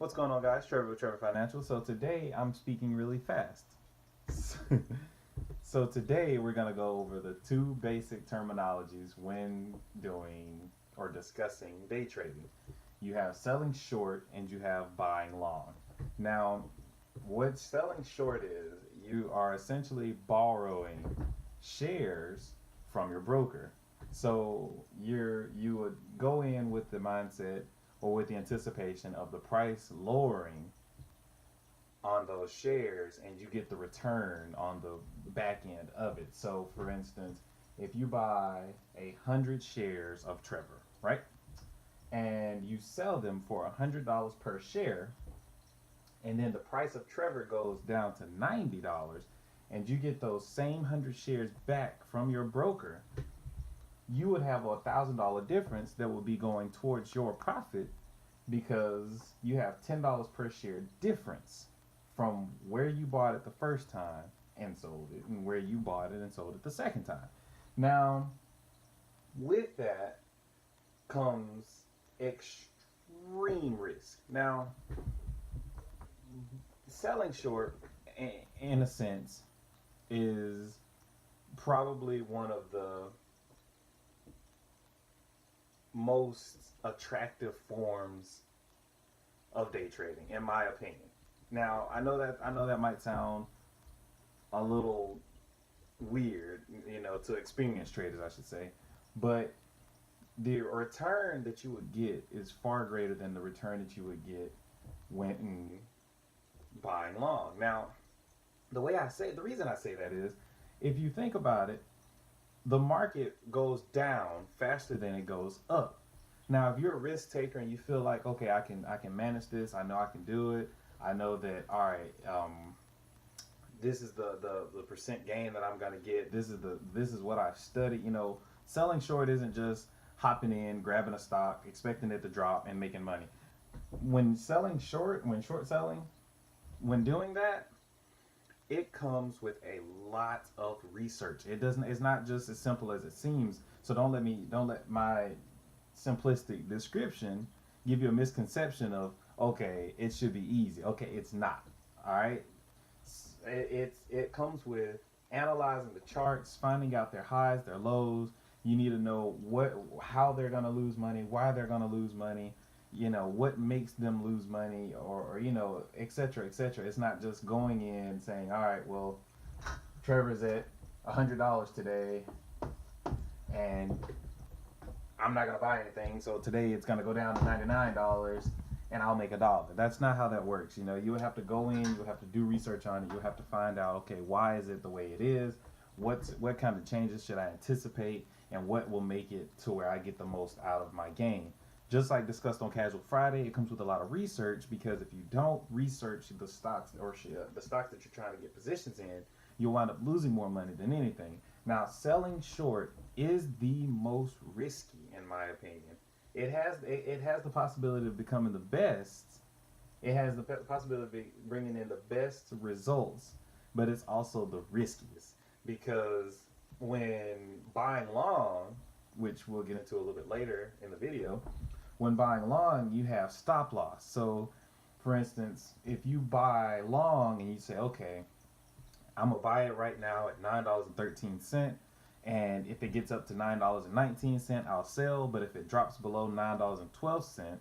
What's going on, guys? Trevor with Trevor Financial. So today I'm speaking really fast. So today we're going to go over the two basic terminologies when doing or discussing day trading. You have selling short and you have buying long. Now, what selling short is, you are essentially borrowing shares from your broker. So you would go in with the mindset or with the anticipation of the price lowering on those shares, and you get the return on the back end of it. So for instance, if you buy 100 shares of Trevor, right, and you sell them for $100 per share, and then the price of Trevor goes down to $90, and you get those same 100 shares back from your broker, you would have $1,000 difference that would be going towards your profit because you have $10 per share difference from where you bought it the first time and sold it, and where you bought it and sold it the second time. Now, with that comes extreme risk. Now, selling short, in a sense, is probably one of the most attractive forms of day trading, in my opinion. Now, I know that might sound a little weird, to experienced traders, I should say, but the return that you would get is far greater than the return that you would get when buying long. Now, the reason I say that is, if you think about it, the market goes down faster than it goes up. Now, if you're a risk taker and you feel like, okay, I can manage this, I know I can do it, I know that, all right, this is the percent gain that I'm gonna get. This is what I've studied. Selling short isn't just hopping in, grabbing a stock, expecting it to drop, and making money. When selling short, when short selling, when doing that, it comes with a lot of research. It's not just as simple as it seems. So don't let my simplistic description give you a misconception of, okay, it should be easy. Okay, it's not. All right. It comes with analyzing the charts, finding out their highs, their lows. You need to know how they're going to lose money, why they're going to lose money, what makes them lose money, or et cetera, et cetera. It's not just going in and saying, all right, well, Trevor's at $100 today, and I'm not going to buy anything, so today it's going to go down to $99 and I'll make $1. That's not how that works. You have to go in, you have to do research on it, you have to find out, okay, why is it the way it is? What kind of changes should I anticipate, and what will make it to where I get the most out of my gain? Just like discussed on Casual Friday, it comes with a lot of research, because if you don't research the stocks or the stocks that you're trying to get positions in, you'll wind up losing more money than anything. Now, selling short is the most risky, in my opinion. It has the possibility of becoming the best. It has the possibility of bringing in the best results, but it's also the riskiest, because when buying long, which we'll get into a little bit later in the video, when buying long, you have stop loss. So, for instance, if you buy long and you say, okay, I'm gonna buy it right now at $9.13, and if it gets up to $9.19, I'll sell. But if it drops below $9.12,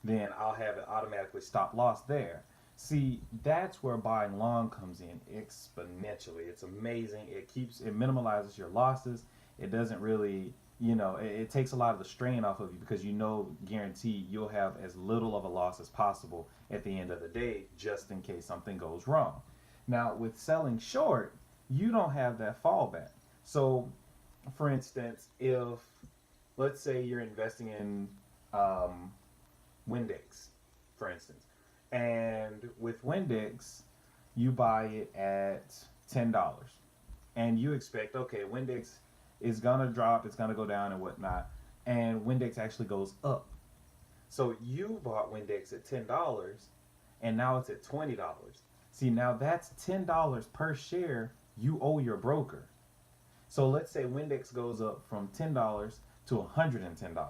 then I'll have it automatically stop loss there. See, that's where buying long comes in exponentially. It's amazing. It minimalizes your losses. It doesn't really, it takes a lot of the strain off of you, because guarantee you'll have as little of a loss as possible at the end of the day, just in case something goes wrong. Now, with selling short, you don't have that fallback. So, for instance, if, let's say you're investing in Windex, for instance, and with Windex, you buy it at $10, and you expect, okay, Windex is gonna drop, it's gonna go down and whatnot, and Windex actually goes up. So you bought Windex at $10, and now it's at $20. See, now that's $10 per share you owe your broker. So let's say Windex goes up from $10 to $110.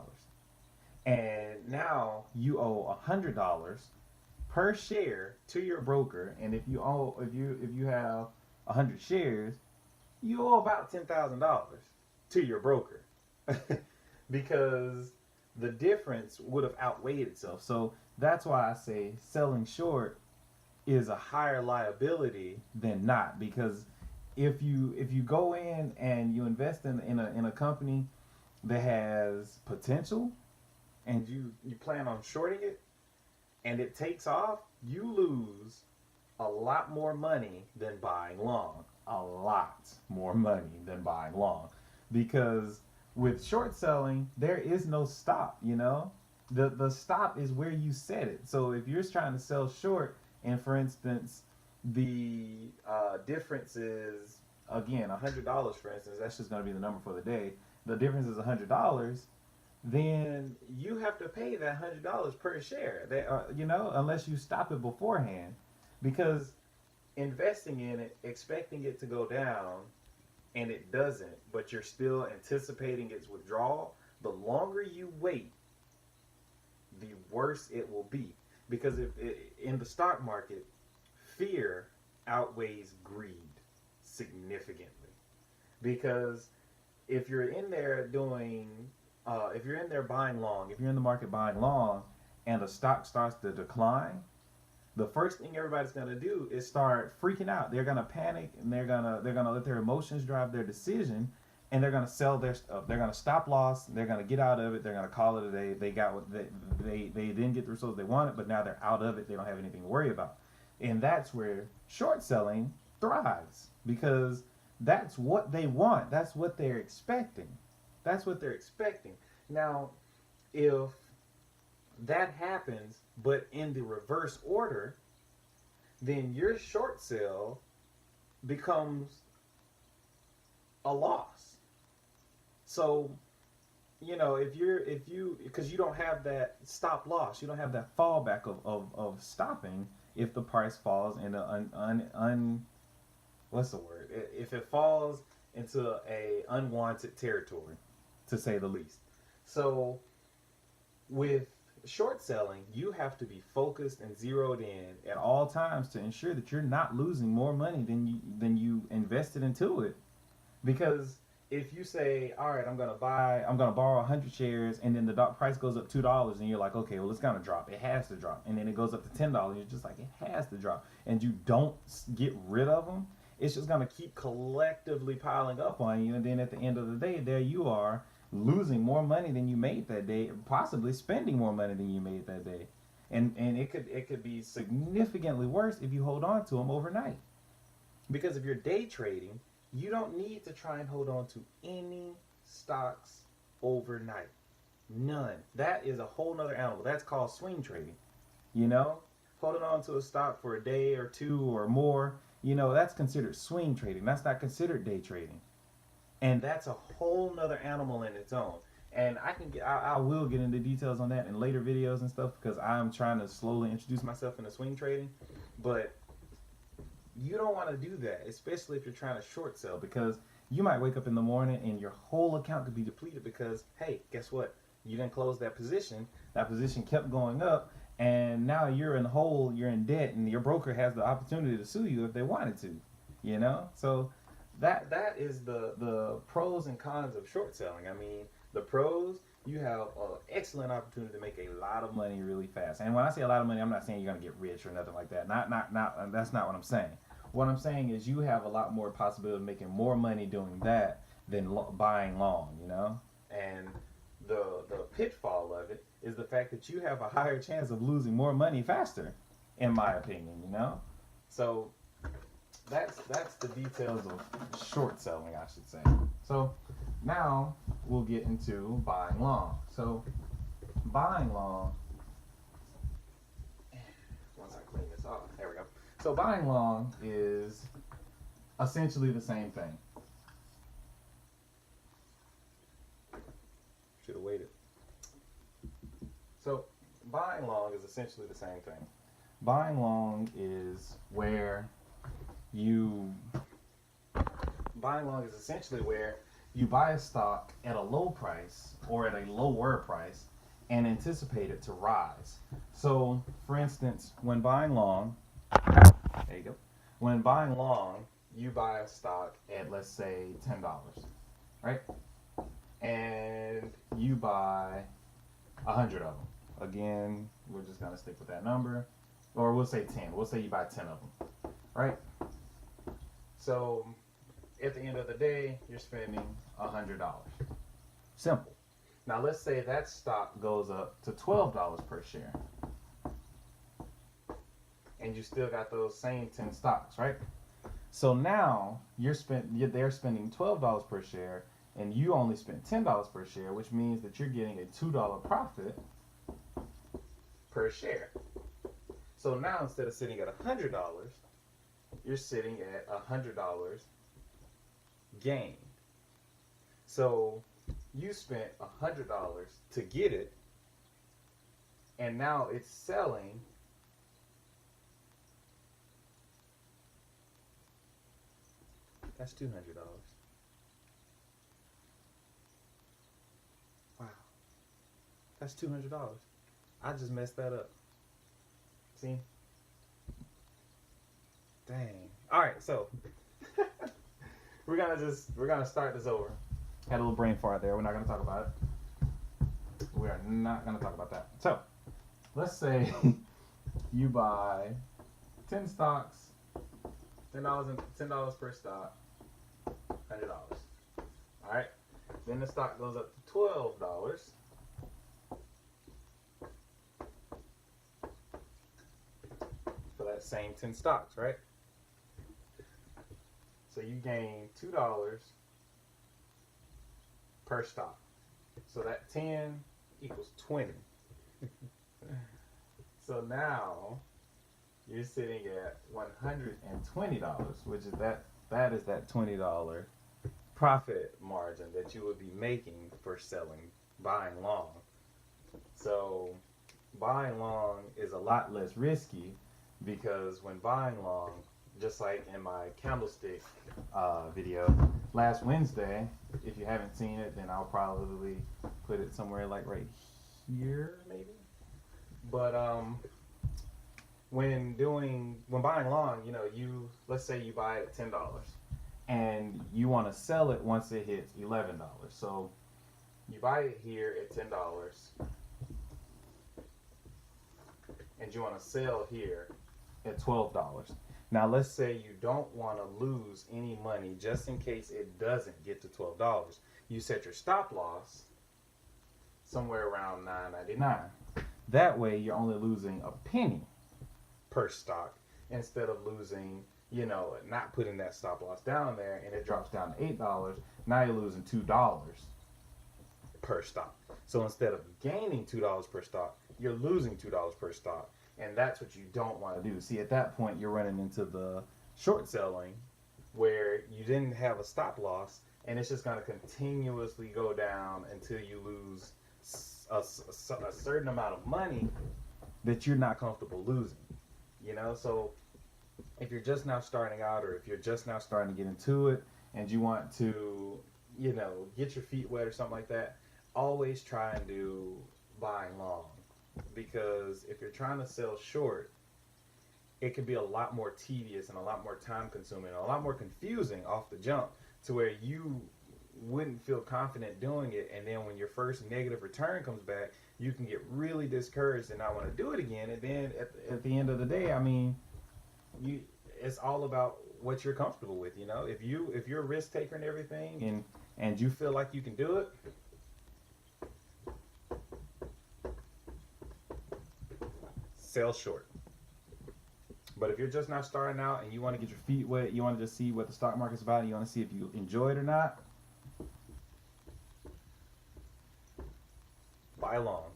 And now you owe $100 per share to your broker, and if you have 100 shares, you owe about $10,000 to your broker because the difference would have outweighed itself. So that's why I say selling short is a higher liability than not, because if you go in and you invest in a company that has potential and you plan on shorting it and it takes off, you lose a lot more money than buying long. A lot more money than buying long. Because with short selling, there is no stop, you know? The stop is where you set it. So if you're trying to sell short, and for instance, the difference is, again, $100, for instance, that's just going to be the number for the day. The difference is $100, then you have to pay that $100 per share. You know, unless you stop it beforehand, because investing in it, expecting it to go down, and it doesn't, but you're still anticipating its withdrawal, the longer you wait, the worse it will be. Because in the stock market, fear outweighs greed significantly. Because if you're in there if you're in there buying long, if you're in the market buying long, and the stock starts to decline, the first thing everybody's gonna do is start freaking out. They're gonna panic, and they're gonna let their emotions drive their decision, and they're gonna sell their stuff. They're gonna stop loss. They're gonna get out of it. They're gonna call it a day. They got what they didn't get the results they wanted, but now they're out of it. They don't have anything to worry about, and that's where short selling thrives, because that's what they want. That's what they're expecting. That's what they're expecting. Now, if that happens, but in the reverse order, then your short sale becomes a loss. So, you know, because you don't have that stop loss, you don't have that fallback of stopping if the price falls in what's the word? If it falls into a unwanted territory, to say the least. So, with short selling, you have to be focused and zeroed in at all times to ensure that you're not losing more money than you invested into it. Because if you say, all right, I'm gonna borrow 100 shares, and then the price goes up $2, and you're like, okay, well, it's gonna drop. It has to drop. And then it goes up to $10. You're just like, it has to drop. And you don't get rid of them, it's just gonna keep collectively piling up on you. And then at the end of the day, there you are, losing more money than you made that day, possibly spending more money than you made that day. And it could be significantly worse if you hold on to them overnight. Because if you're day trading, you don't need to try and hold on to any stocks overnight. None. That is a whole nother animal. That's called swing trading. You know, holding on to a stock for a day or two or more, you know, that's considered swing trading. That's not considered day trading. And that's a whole nother animal in its own. And I will get into details on that in later videos and stuff, because I'm trying to slowly introduce myself into swing trading. But you don't want to do that, especially if you're trying to short sell, because you might wake up in the morning and your whole account could be depleted because, hey, guess what? You didn't close that position. That position kept going up, and now you're in the hole, you're in debt, and your broker has the opportunity to sue you if they wanted to, you know? So that is the pros and cons of short selling. I mean, the pros, you have an excellent opportunity to make a lot of money really fast. And when I say a lot of money, I'm not saying you're going to get rich or nothing like that. Not that's not what I'm saying. What I'm saying is you have a lot more possibility of making more money doing that than buying long, you know? And the pitfall of it is the fact that you have a higher chance of losing more money faster, in my opinion, you know? So that's the details of short selling, I should say. So now we'll get into buying long. So buying long, once I clean this off, there we go. So buying long is essentially the same thing. Should have waited. So buying long is essentially the same thing. Buying long is where essentially where you buy a stock at a low price or at a lower price, and anticipate it to rise. So, for instance, when buying long, there you go. When buying long, you buy a stock at, let's say, $10, right? And you buy 100 of them. Again, we're just gonna stick with that number, or we'll say 10. We'll say you buy 10 of them, right? So, at the end of the day, you're spending $100. Simple. Now, let's say that stock goes up to $12 per share, and you still got those same 10 stocks, right? So now they're spending $12 per share, and you only spent $10 per share, which means that you're getting a $2 profit per share. So now instead of sitting at $100, you're sitting at $100 gain. So you spent $100 to get it, and now it's selling that's $200. Wow. That's $200. I just messed that up. See? Dang. Alright, so we're gonna start this over. Had a little brain fart there. We're not gonna talk about it. We are not gonna talk about that. So let's say you buy 10 stocks, $10 per stock, $100. Alright. Then the stock goes up to $12 for that same 10 stocks, right? So you gain $2 per stock. So that 10 equals 20. So now you're sitting at $120, which is that is that $20 profit margin that you would be making for buying long. So buying long is a lot less risky, because when buying long, just like in my candlestick video last Wednesday, if you haven't seen it, then I'll probably put it somewhere like right here maybe. But when buying long, let's say you buy it at $10 and you want to sell it once it hits $11. So you buy it here at $10 and you want to sell here at $12. Now let's say you don't want to lose any money just in case it doesn't get to $12. You set your stop loss somewhere around $9.99. That way you're only losing a penny per stock instead of losing, not putting that stop loss down there and it drops down to $8. Now you're losing $2 per stock. So instead of gaining $2 per stock, you're losing $2 per stock. And that's what you don't want to do. See, at that point, you're running into the short selling where you didn't have a stop loss, and it's just going to continuously go down until you lose a certain amount of money that you're not comfortable losing. So if you're just now starting out, or if you're just now starting to get into it and you want to, get your feet wet or something like that, always try and do buying long. Because if you're trying to sell short, it can be a lot more tedious and a lot more time consuming and a lot more confusing off the jump, to where you wouldn't feel confident doing it, and then when your first negative return comes back, you can get really discouraged and not want to do it again. And then at the end of the day, it's all about what you're comfortable with. If you're a risk taker and everything, and you feel like you can do it, sell short. But if you're just now starting out and you want to get your feet wet, you want to just see what the stock market's about, and you want to see if you enjoy it or not, buy long.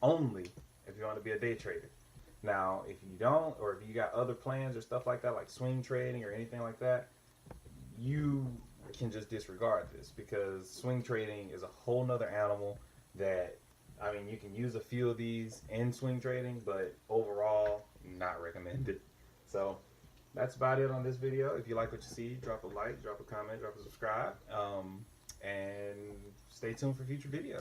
Only if you want to be a day trader. Now, if you don't, or if you got other plans or stuff like that, like swing trading or anything like that, you can just disregard this, because swing trading is a whole nother animal that, you can use a few of these in swing trading, but overall, not recommended. So that's about it on this video. If you like what you see, drop a like, drop a comment, drop a subscribe, and stay tuned for future videos.